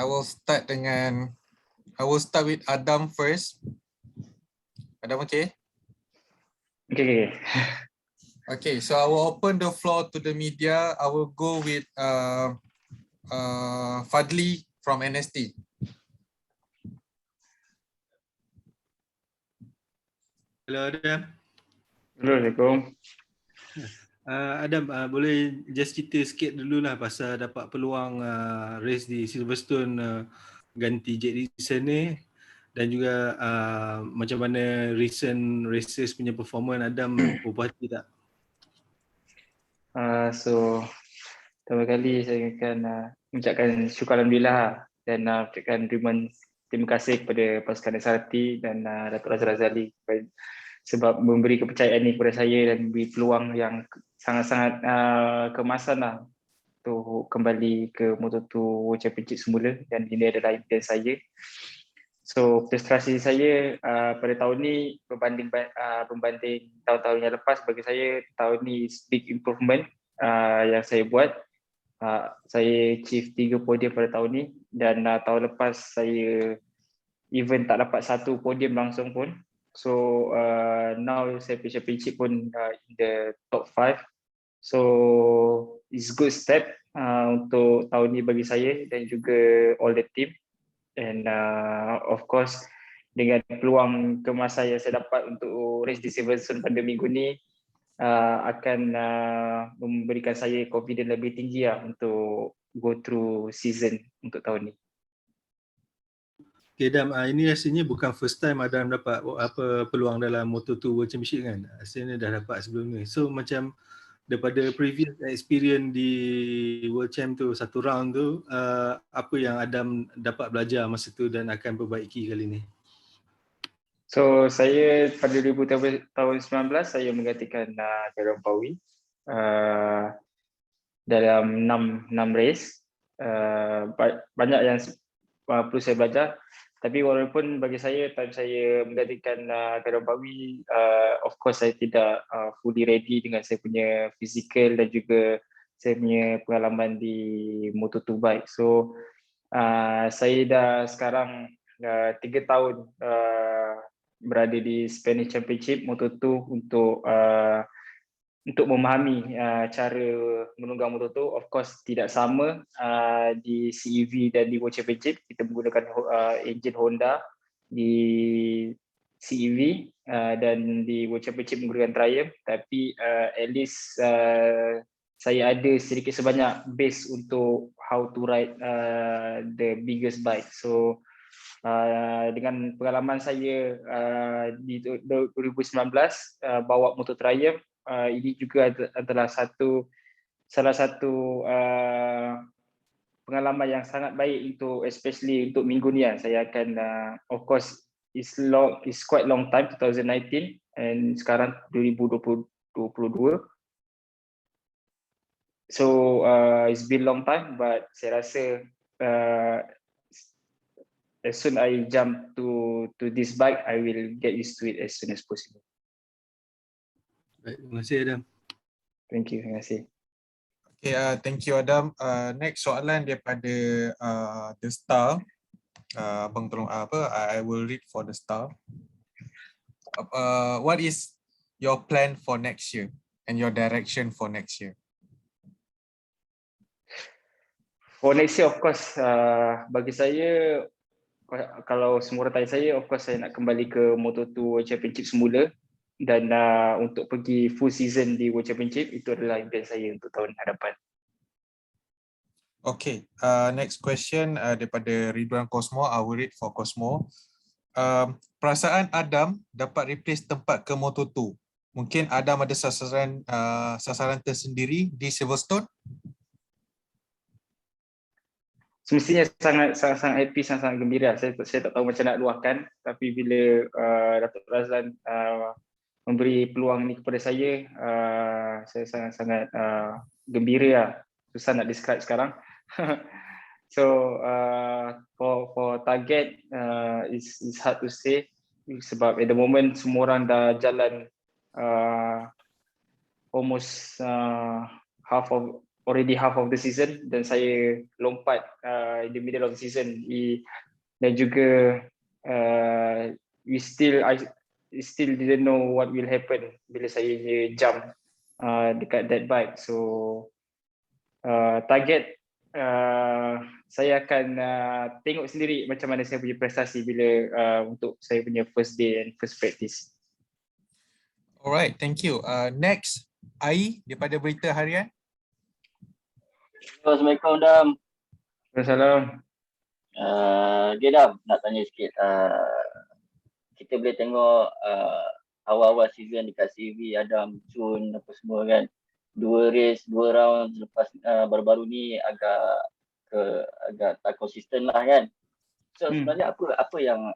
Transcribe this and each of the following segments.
I will start with Adam first. Adam, okay? Okay. Okay, so I will open the floor to the media. I will go with Fadli from NST. Hello Adam. Assalamualaikum. Adam, boleh just cerita sikit dululah pasal dapat peluang race di Silverstone ganti Jack Dixon ni, dan juga macam mana recent races punya performance Adam puas hati tak? So pertama kali saya akan mengucapkan syukur alhamdulillah dan ucapkan terima kasih kepada pasukan SRT dan Datuk Razak Razali sebab memberi kepercayaan ini kepada saya dan memberi peluang yang sangat-sangat kemasan lah untuk kembali ke Moto2 World Championship semula, dan ini adalah impian saya. So prestasi saya pada tahun ni berbanding tahun-tahun yang lepas, bagi saya tahun ni is big improvement yang saya buat. Saya achieve 3 podium pada tahun ni, dan tahun lepas saya even tak dapat satu podium langsung pun. So now saya championship pun in the top 5. So it's good step untuk tahun ni bagi saya dan juga all the team. And of course dengan peluang kemasan yang saya dapat untuk race di Silverstone pada minggu ni akan memberikan saya confidence lebih tinggi lah untuk go through season untuk tahun ni. Okay Adam, ini rasanya bukan first time Adam dapat peluang dalam Moto2 World Championship kan? Rasanya dah dapat sebelum ni. So macam daripada previous experience di World Champ tu, satu round tu, apa yang Adam dapat belajar masa tu dan akan perbaiki kali ni? So saya pada 2019 saya menggantikan Jerome Pawi dalam 6 race. Banyak yang perlu saya belajar, tapi walaupun bagi saya time saya menggantikan Jerome Pawi, of course saya tidak fully ready dengan saya punya fizikal dan juga saya punya pengalaman di Moto2 bike. So saya dah sekarang 3 tahun berada di Spanish Championship Moto2 untuk memahami cara menunggang Moto2. Of course tidak sama di CEV dan di World Championship. Kita menggunakan engine Honda di CEV dan di World Championship menggunakan Triumph, tapi at least saya ada sedikit sebanyak base untuk how to ride the biggest bike. So dengan pengalaman saya di 2019 bawa motor Triumph, ini juga adalah salah satu pengalaman yang sangat baik untuk especially untuk minggu ni. Saya akan of course is quite long time, 2019 and sekarang 2022. So it's been long time, but saya rasa as soon I jump to this bike, I will get used to it as soon as possible. Baik, terima kasih Adam. Thank you, terima kasih. Okay, thank you Adam. Next soalan daripada The Star. Abang tolong I will read for The Star. What is your plan for next year and your direction for next year? For next year, of course, bagi saya, kalau semua orang tanya saya, of course saya nak kembali ke Moto2 World Championship semula, dan untuk pergi full season di World Championship, itu adalah impian saya untuk tahun hadapan. Okay, next question daripada Ridwan Cosmo. I will read for Cosmo. Perasaan Adam dapat replace tempat ke Moto2. Mungkin Adam ada sasaran tersendiri di Silverstone? Semestinya sangat happy, sangat gembira. Saya tak tahu macam nak luahkan, tapi bila Datuk Razlan memberi peluang ni kepada saya sangat gembira. Susah nak describe sekarang. So for target is hard to say, sebab at the moment semua orang dah jalan almost half of already half of the season dan saya lompat in the middle of the season. Dan juga I still didn't know what will happen bila saya jump dekat that bike. So target saya akan tengok sendiri macam mana saya punya prestasi bila untuk saya punya first day and first practice. Alright, thank you. Next, Ai daripada Berita Harian. Assalamualaikum Dam. Assalamualaikum. Dia Dam, nak tanya sikit. Kita boleh tengok awal-awal season dekat CV Adam, Chun apa semua kan. 2 race, 2 round lepas baru-baru ni agak tak konsisten lah kan. So sebenarnya apa yang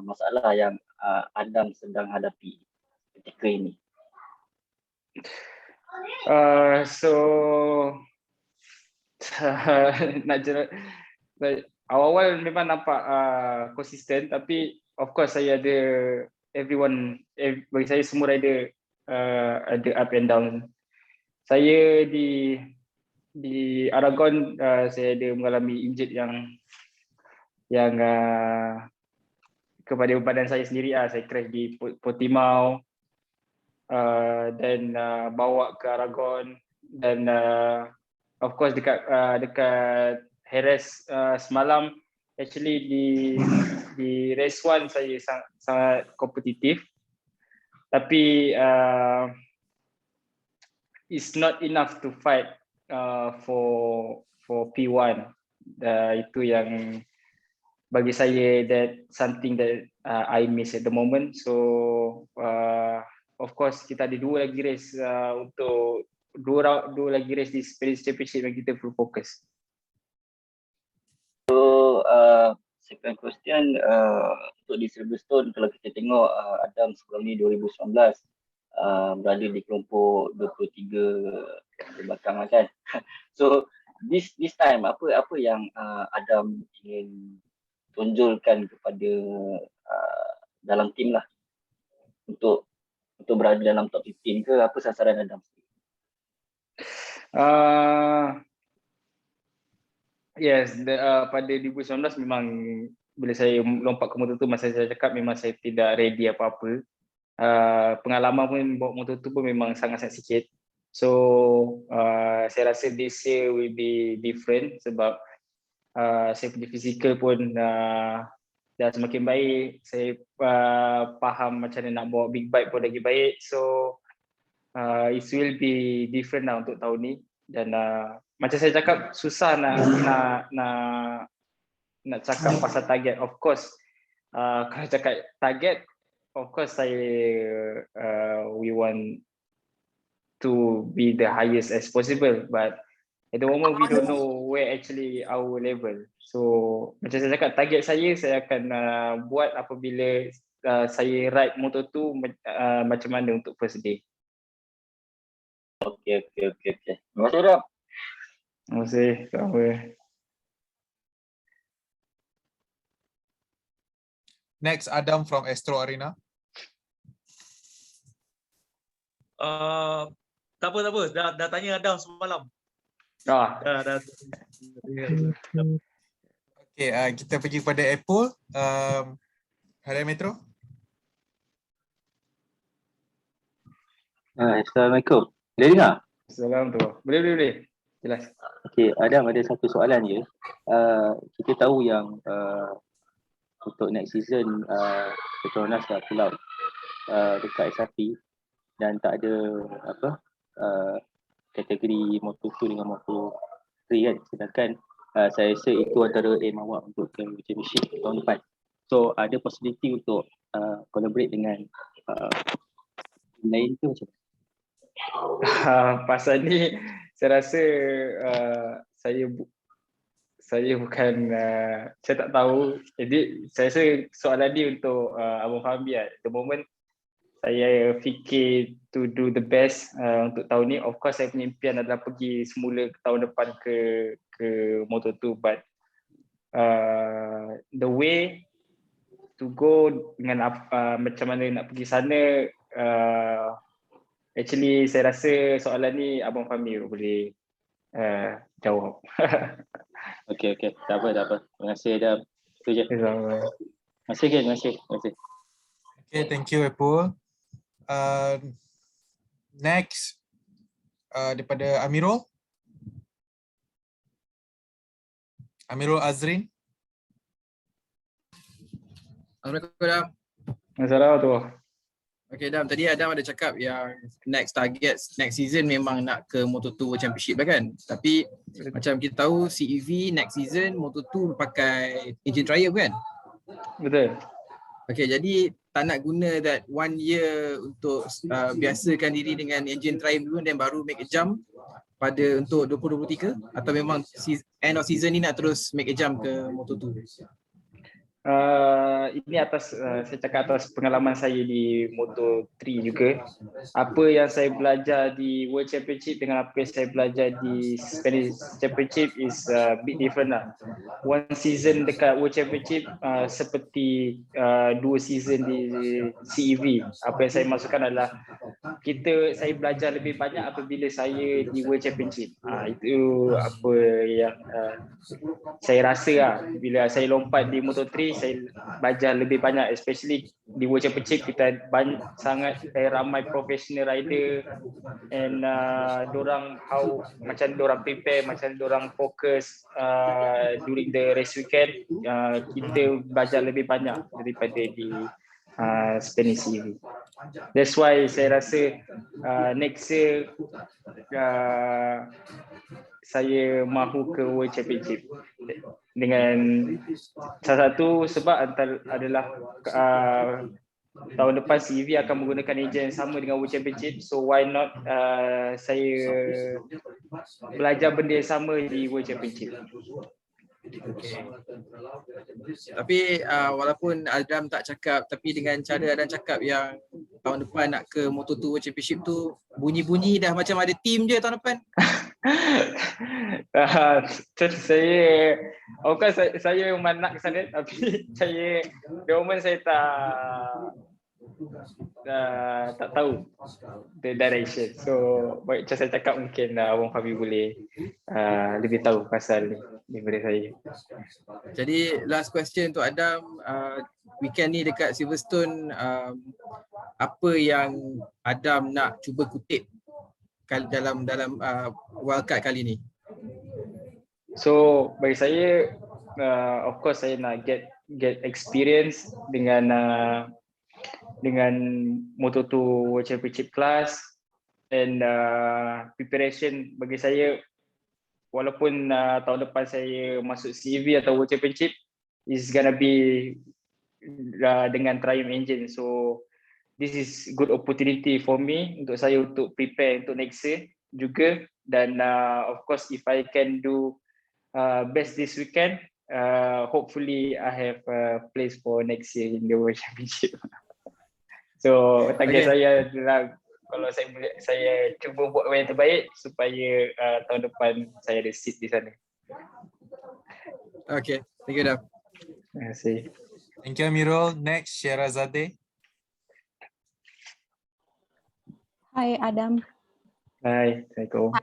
masalah yang Adam sedang hadapi ketika ini? Nak jelas, awal-awal memang nampak konsisten, tapi of course saya ada bagi saya semua rider ada up and down. Saya di Aragon saya ada mengalami injured yang kepada badan saya sendiri. Saya crash di Portimao dan bawa ke Aragon, dan of course dekat Jerez semalam, actually di race 1 saya sangat kompetitif, tapi it's not enough to fight for P1. Itu yang bagi saya that something that I miss at the moment. So of course kita ada 2 lagi race untuk 2 lagi race di Spanish Championship yang kita perlu fokus. So second question, untuk di Silverstone, kalau kita tengok Adam sebelum ni 2019 berada di kelompok 23 di belakang lah kan. So this time apa yang Adam ingin tunjulkan kepada dalam tim lah untuk berada dalam top 15 ke, apa sasaran Adam? Yes, pada 2019 memang bila saya lompat ke Moto2, masa saya cakap memang saya tidak ready apa-apa. Pengalaman pun bawa Moto2 pun memang sangat-sangat sikit. So saya rasa this year will be different sebab saya punya fizikal pun dah semakin baik. Saya faham macam mana nak bawa big bike pun lagi baik. So it will be different lah untuk tahun ni. Dan macam saya cakap, susah nak cakap pasal target. Of course kalau cakap target, of course we want to be the highest as possible, but at the moment we don't know where actually our level. So macam saya cakap, target saya akan buat apabila saya ride Moto2 macam mana untuk first day. Okay. Terima kasih Rob. Terima kasih. Sama. Next, Adam from Astro Arena. Tak apa. Dah tanya Adam semalam. Dah. Okay, kita pergi kepada Apple. Harian Metro. Assalamualaikum. Boleh dengar? Assalamualaikum. Boleh. Jelas. Okey, Adam ada satu soalan je. Kita tahu yang untuk next season Petronas dah pull out dekat SRP dan tak ada kategori Moto2 dengan Moto3 kan. Sedangkan saya rasa itu antara aim awak untuk championship tahun depan. So ada possibility untuk collaborate dengan lain ke macam mana? Pasal ni saya rasa saya bukan saya tak tahu. Jadi saya rasa soalan ni untuk Abang Fahmi lah. At the moment saya fikir to do the best untuk tahun ni. Of course saya punya impian adalah pergi semula ke tahun depan ke Moto2, but the way to go dengan macam mana nak pergi sana, actually saya rasa soalan ni Abang Fahmi boleh jawab. Okey. Tak apa. Terima kasih Adam. Itu je. Terima kasih. Terima kasih. Okay, thank you Epul. Next daripada Amirul. Amirul Azrin. Assalamualaikum Adam. Assalamualaikum. Okay Adam, tadi Adam ada cakap yang next target next season memang nak ke Moto2 World Championship lah kan. Tapi macam kita tahu CEV next season Moto2 pakai engine trial kan? Betul. Okay, jadi tak nak guna that 1 year untuk biasakan diri dengan engine trial dulu dan baru make a jump pada untuk 2023 ke? Atau memang end of season ni nak terus make a jump ke Moto2? Ini saya cakap atas pengalaman saya di Moto3 juga. Apa yang saya belajar di World Championship dengan apa yang saya belajar di Spanish Championship is a bit different lah. One season dekat World Championship seperti 2 season di CEV. Apa yang saya maksudkan adalah saya belajar lebih banyak apabila saya di World Championship. Itu apa yang saya rasa lah. Bila saya lompat di Moto3, saya belajar lebih banyak, especially di World Championship kita sangat ramai professional rider and dorang macam dorang prepare, macam dorang fokus during the race weekend. Kita belajar lebih banyak daripada di Spanish CEV. That's why saya rasa next year saya mahu ke World Championship dengan salah satu sebab adalah tahun depan CEV akan menggunakan enjin yang sama dengan World Championship, so why not saya belajar benda yang sama di World Championship. Okay. Tapi walaupun Adam tak cakap, tapi dengan cara Adam cakap yang tahun depan nak ke Moto2 World Championship tu, bunyi-bunyi dah macam ada team je tahun depan. Saya memang nak ke sana, tapi the moment saya tak tahu the direction. So macam saya cakap, mungkin Abang Fahmi boleh lebih tahu pasal ni daripada saya. Jadi last question untuk Adam, weekend ni dekat Silverstone, apa yang Adam nak cuba kutip dalam wildcard kali ni? So bagi saya, of course saya nak get experience dengan Moto2 World Championship class, and preparation bagi saya, walaupun tahun depan saya masuk CEV atau World Championship, is gonna be dengan Triumph engine. So this is good opportunity for me untuk saya untuk prepare untuk next year juga. Dan of course if I can do best this weekend, hopefully I have a place for next year in the World Championship. So target saya adalah, kalau saya cuba buat yang terbaik supaya tahun depan saya ada seat di sana. Okay, thank you Adam. Terima kasih. Thank you Amirul. Next, Sherazade. Hi Adam. Hai, Assalamualaikum.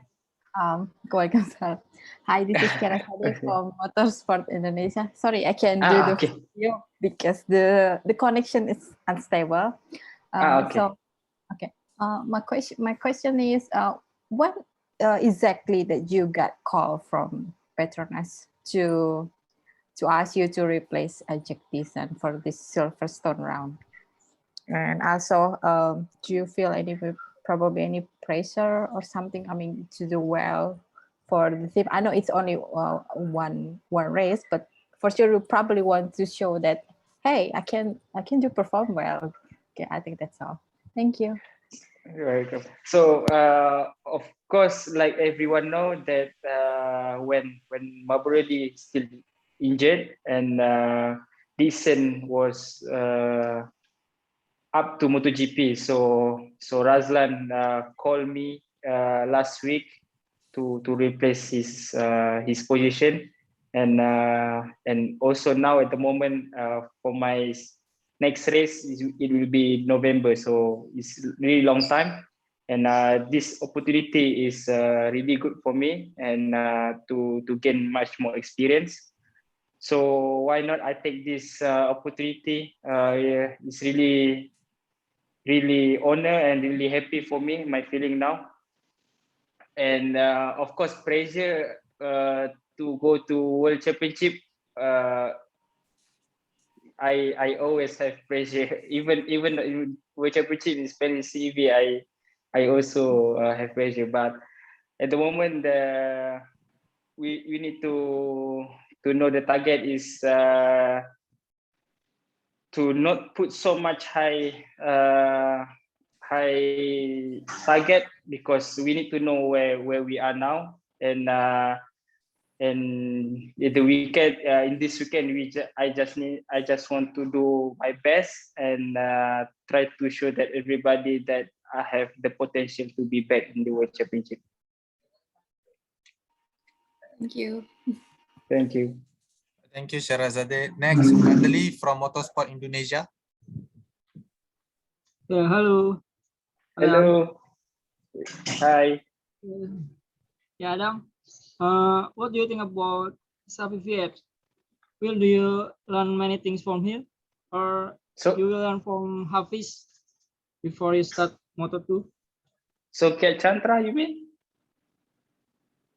Waalaikumsalam. Hi, this is Sherazade from Motorsport Indonesia. Sorry, I can't do the video because the connection is unstable. So, okay. My question is, what exactly that you got call from Petronas to ask you to replace Jack Dixon for this Silverstone round? And also, do you feel probably any pressure or something? I mean, to do well for the team. I know it's only one race, but for sure you probably want to show that, hey, I can perform well. Okay, I think that's all. Thank you. You're welcome. So, of course, like everyone know that when Mabredi is still injured and Dixon was up to MotoGP, so Razlan called me last week to replace his position, and also now at the moment for my next race it will be November, so it's really long time. And this opportunity is really good for me and to gain much more experience. So why not I take this opportunity? Yeah, it's really honor and really happy for me, my feeling now. And of course, pressure to go to World Championship. I always have pressure, even in World Championship in Spanish CV, I also have pressure. But at the moment, we need to know the target is to not put so much high target, because we need to know where we are now. And the weekend, in this weekend, I just want to do my best and try to show that everybody that I have the potential to be back in the World Championship. Thank you. Thank you. Thank you, Shahrazadeh. Next, Fadli from Motorsport Indonesia. Yeah, hello. Hello. Hi. Yeah, Adam. What do you think about Xavi Viet? Will you learn many things from him, or you will learn from Hafiz before you start Moto2? So Chantra, you mean?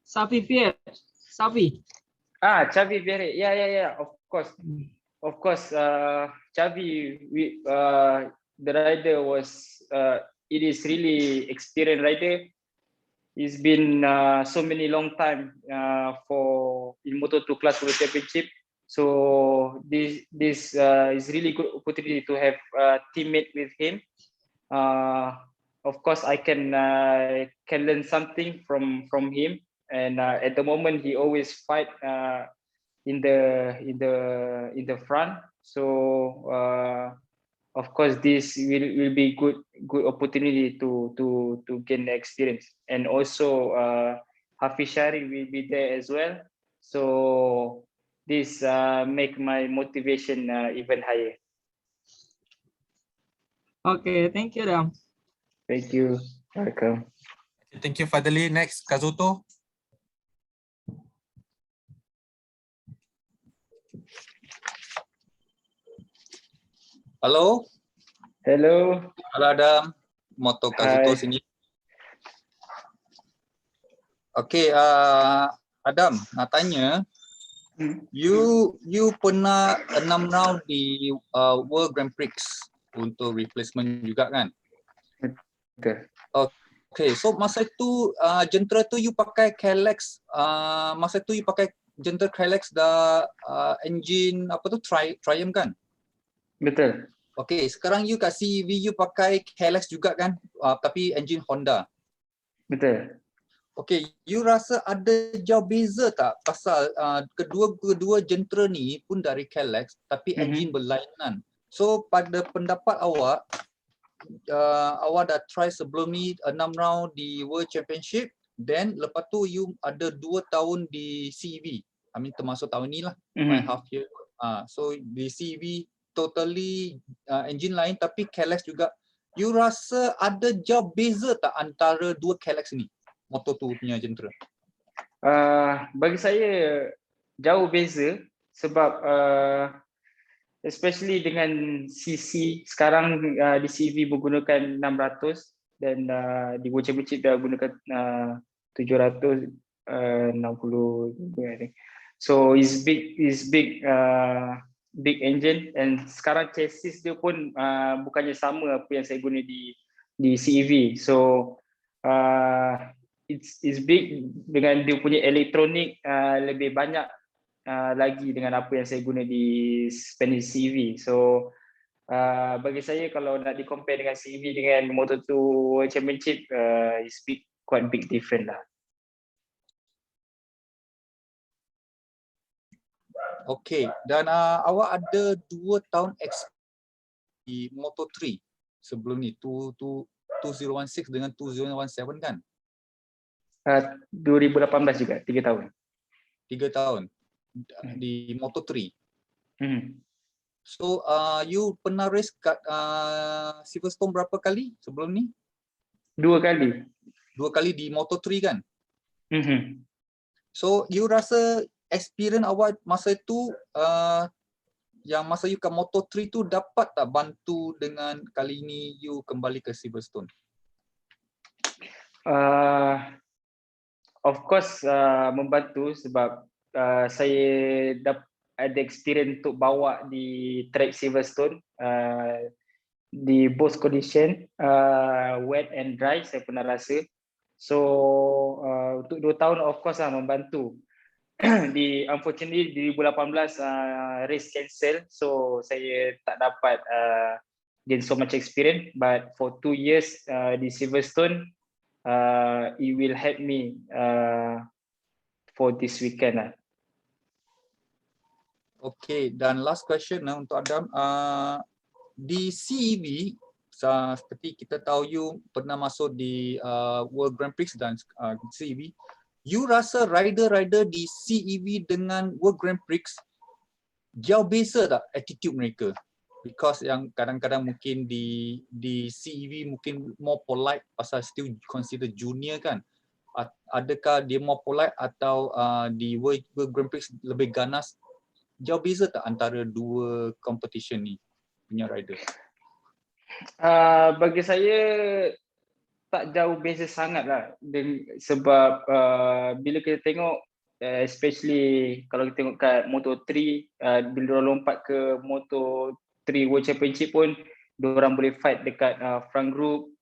Xavi Viet. Xavi. Xavi Viet. Yeah. Of course. Xavi, the rider was. It is really experienced rider. It's been so many long time for in Moto2 Class World Championship. So this is really good opportunity to have a teammate with him. Of course, I can learn something from him. And at the moment, he always fight in the front. So of course, this will be good opportunity to gain the experience. And also Hafiz Shari will be there as well. So this make my motivation even higher. Okay, thank you, Adam. Thank you. Welcome. Thank you, Fadli. Next, Kazuto. Halo. Hello. Halo Adam. Moto Kazuto sini. Okey, Adam, nak tanya, you pernah 6 round di World Grand Prix untuk replacement juga kan? Okay. Okay, so masa tu jentera tu you pakai Kalex, masa tu you pakai jentera Kalex dah engine apa tu Triumph kan? Betul. Okay, sekarang you kat CEV you pakai Kalex juga kan? Tapi engine Honda. Betul. Okay, you rasa ada jauh beza tak pasal kedua jentera ni pun dari Kalex tapi engine berlainan. So pada pendapat awak, awak dah try sebelum ni 6 round di World Championship, then lepas tu you ada 2 tahun di CEV. I mean termasuk tahun ni lah, half year. So di CEV totally engine lain tapi Kalex juga. You rasa ada jauh beza tak antara dua Kalex ni? Moto2 punya jentera. Bagi saya jauh beza sebab especially dengan CC sekarang di CV menggunakan 600 dan di World Championship dah gunakan 760. So is big engine, and sekarang chassis dia pun bukannya sama apa yang saya guna di CEV. So it's big dengan dia punya elektronik lebih banyak lagi dengan apa yang saya guna di Spanish CEV. So bagi saya kalau nak di-compare dengan CEV dengan Moto2 World Championship, it's quite big different lah. Okay, dan awak ada 2 tahun di Moto3 sebelum ni, 2016 dengan 2017 kan? 2018 juga, 3 tahun. 3 tahun di Moto3. So you pernah race kat Silverstone berapa kali sebelum ni? 2 kali. 2 kali di Moto3 kan? Mhm. So you rasa experience awak masa itu yang masa you kat Moto3 tu dapat tak bantu dengan kali ini you kembali ke Silverstone? Of course membantu sebab saya ada experience untuk bawa di track Silverstone di both condition, wet and dry saya pernah rasa. So untuk 2 tahun of course membantu. Unfortunately di 2018 race cancel, so saya tak dapat gain so much experience, but for 2 years di Silverstone it will help me for this weekend. Okay, dan last question untuk Adam. Di CEV, seperti kita tahu you pernah masuk di World Grand Prix dan CEV, you rasa rider-rider di CEV dengan World Grand Prix jauh beza tak attitude mereka? Because yang kadang-kadang mungkin di CEV mungkin more polite pasal still consider junior kan. Adakah dia more polite atau di World Grand Prix lebih ganas? Jauh beza tak antara dua competition ni punya rider? Bagi saya tak jauh beza sangat lah, sebab bila kita tengok especially kalau kita tengok kat Moto3, bila diorang lompat ke Moto3 World Championship pun diorang boleh fight dekat front group.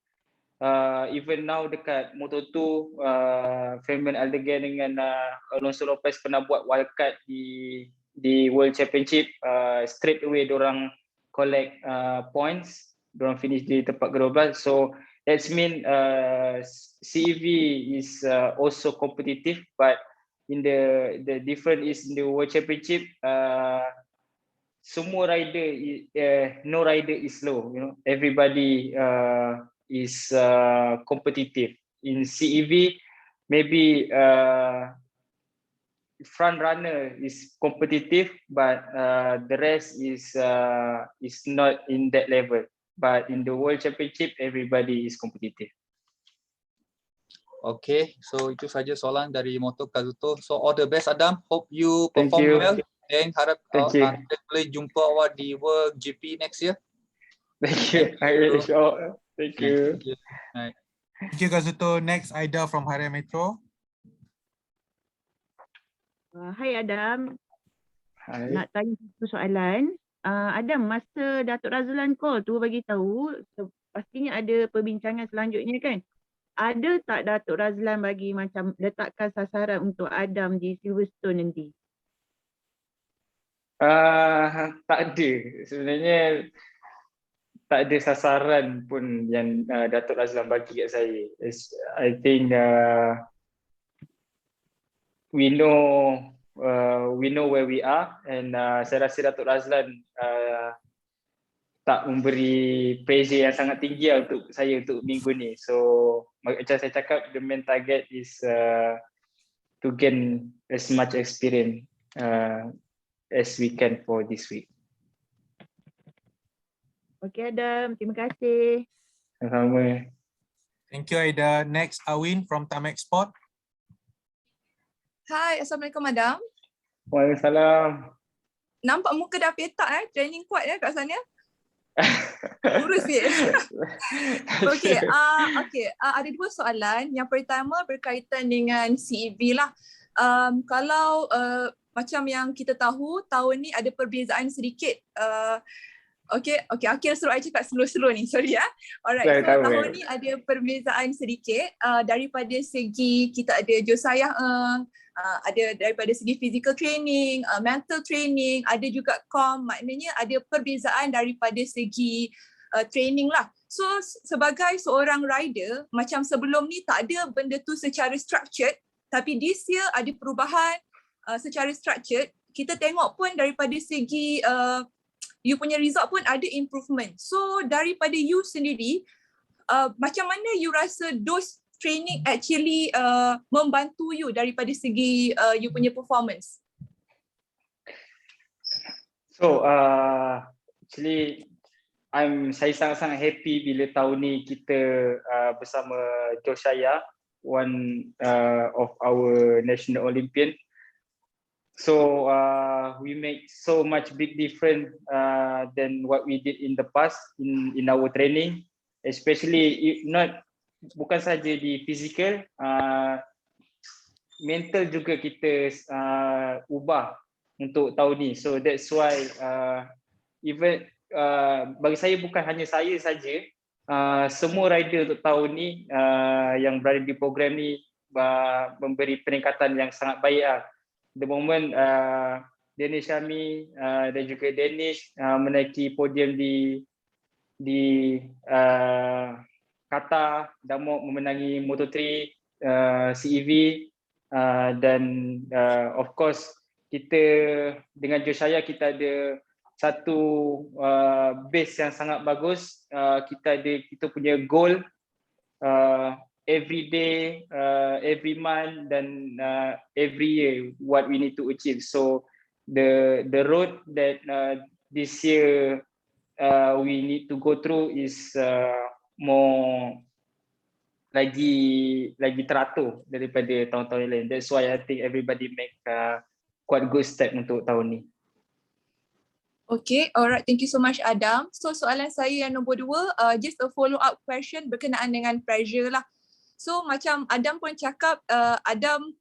Even now dekat Moto2, Fernand Aldeguer dengan Alonso Lopez pernah buat wildcard di World Championship. Straight away diorang collect points, diorang finish di tempat ke-12. So that's mean CEV is also competitive, but in the difference is in the World Championship, semua rider no rider is slow, you know, everybody is competitive. In CEV maybe front runner is competitive, but the rest is not in that level. But in the World Championship, everybody is competitive. Okay, so itu saja soalan dari Moto Kazuto. So all the best Adam, hope you perform well and harap kita boleh jumpa awak di World GP next year. Thank you. Thank you. Thank you Kazuto. Next Aida from Harian Metro. Hai Adam. Hai. Nak tanya satu soalan. Adam, masa Datuk Razlan call tu bagi tahu pastinya ada perbincangan selanjutnya kan? Ada tak Datuk Razlan bagi macam letakkan sasaran untuk Adam di Silverstone nanti? Tak ada. Sebenarnya tak ada sasaran pun yang Datuk Razlan bagi kat saya. I think we know where we are, and saya rasa Datuk Razlan tak memberi pressure yang sangat tinggi untuk saya untuk minggu ni. So macam saya cakap, the main target is to gain as much experience as we can for this week. Okay Adam, terima kasih. Sama-sama. Thank you Aida. Next Awin from Tamek Sport. Hai, Assalamualaikum Adam. Waalaikumsalam. Nampak muka dah petak training kuat kat sana. Lurus sikit. Okay, ada dua soalan. Yang pertama berkaitan dengan CEV lah. Kalau macam yang kita tahu, tahun ni ada perbezaan sedikit. Okay, akhir suruh I cakap slow-slow ni, sorry ya. Alright, so tahun ni ada perbezaan sedikit daripada segi kita ada Josiah, ada daripada segi physical training, mental training, ada juga maknanya ada perbezaan daripada segi training lah. So sebagai seorang rider, macam sebelum ni tak ada benda tu secara structured, tapi this year ada perubahan secara structured. Kita tengok pun daripada segi you punya result pun ada improvement. So daripada you sendiri, macam mana you rasa those training actually membantu you daripada segi you punya performance? So actually saya sangat-sangat happy bila tahun ni kita bersama Joshaya, one of our national Olympian. So we make so much big difference than what we did in the past in our training, especially bukan saja di physical, mental juga kita ubah untuk tahun ni. So that's why even bagi saya bukan hanya saya saja, semua rider untuk tahun ni yang berada di program ni memberi peningkatan yang sangat baik. The moment Danish Syami dan juga Danish menaiki podium di Qatar, Damok memenangi Moto3, CEV, dan of course kita dengan Joshaya kita ada satu base yang sangat bagus. Kita punya goal every day, every month, dan every year what we need to achieve. So the road that this year we need to go through is more lagi teratur daripada tahun-tahun yang lain. That's why I think everybody make quite good step untuk tahun ni. Okay, alright. Thank you so much, Adam. So soalan saya yang nombor 2, just a follow up question berkenaan dengan pressure lah. So macam Adam pun cakap, Adam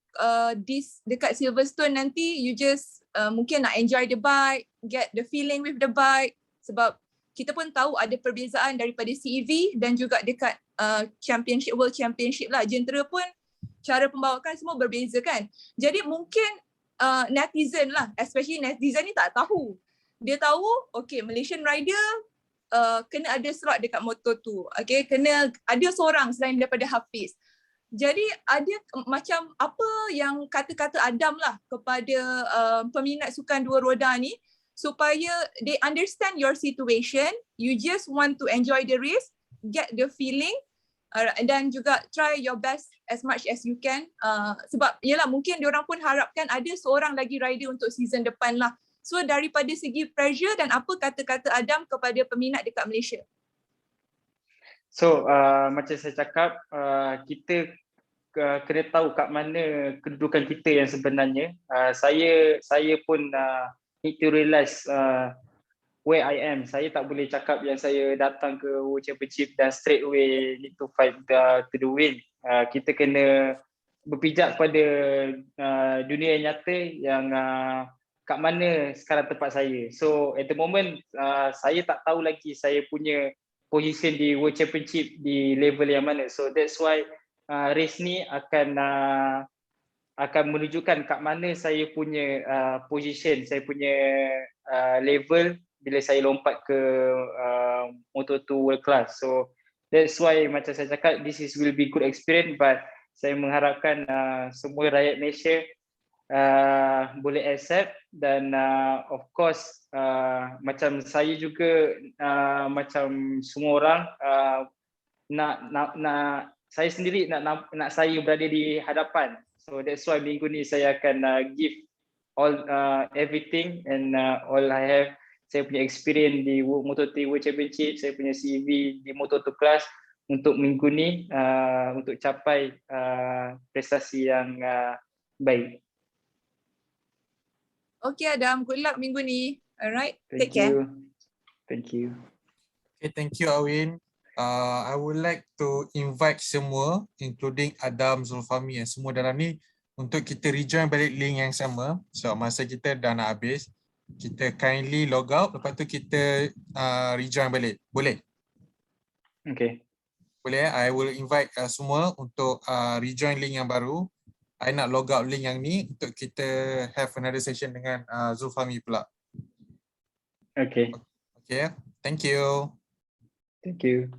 dekat Silverstone nanti you just mungkin nak enjoy the bike, get the feeling with the bike, sebab kita pun tahu ada perbezaan daripada CEV dan juga dekat championship, world championship lah. Jentera pun cara pembawakan semua berbeza kan. Jadi mungkin netizen lah, especially netizen ni tak tahu. Dia tahu, okay, Malaysian rider kena ada slot dekat Moto2. Okay, kena ada seorang selain daripada Hafiz. Jadi ada macam apa yang kata-kata Adam lah kepada peminat sukan dua roda ni supaya they understand your situation, you just want to enjoy the race, get the feeling, dan juga try your best as much as you can. Sebab yelah mungkin diorang pun harapkan ada seorang lagi rider untuk season depan lah. So daripada segi pressure, dan apa kata-kata Adam kepada peminat dekat Malaysia? So macam saya cakap, kita kena tahu kat mana kedudukan kita yang sebenarnya. Saya pun need to realize where I am. Saya tak boleh cakap yang saya datang ke World Championship dan straight away need to fight to the win. Kita kena berpijak pada dunia yang nyata yang kat mana sekarang tempat saya. So at the moment saya tak tahu lagi saya punya position di World Championship di level yang mana. So that's why race ni akan menunjukkan kat mana saya punya position, saya punya level bila saya lompat ke Moto2 World Class. So that's why macam saya cakap, this will be good experience, but saya mengharapkan semua rakyat Malaysia boleh accept, dan of course macam saya juga macam semua orang nak saya sendiri nak saya berada di hadapan. So that's why minggu ni saya akan give all everything and all I have. Saya punya experience di Moto3 World Championship, saya punya CV di Moto2 Class untuk minggu ni untuk capai prestasi yang baik. Okay Adam, good luck minggu ni. Alright, take care. Thank you. Okay, thank you Awin. I would like to invite semua, including Adam, Zulfami dan semua dalam ni, untuk kita rejoin balik link yang sama. So masa kita dah nak habis, kita kindly log out, lepas tu kita rejoin balik. Boleh? Okay. Boleh. I will invite semua untuk rejoin link yang baru. I nak log out link yang ni untuk kita have another session dengan Zulfami pula. Okay. Okay. Thank you. Thank you.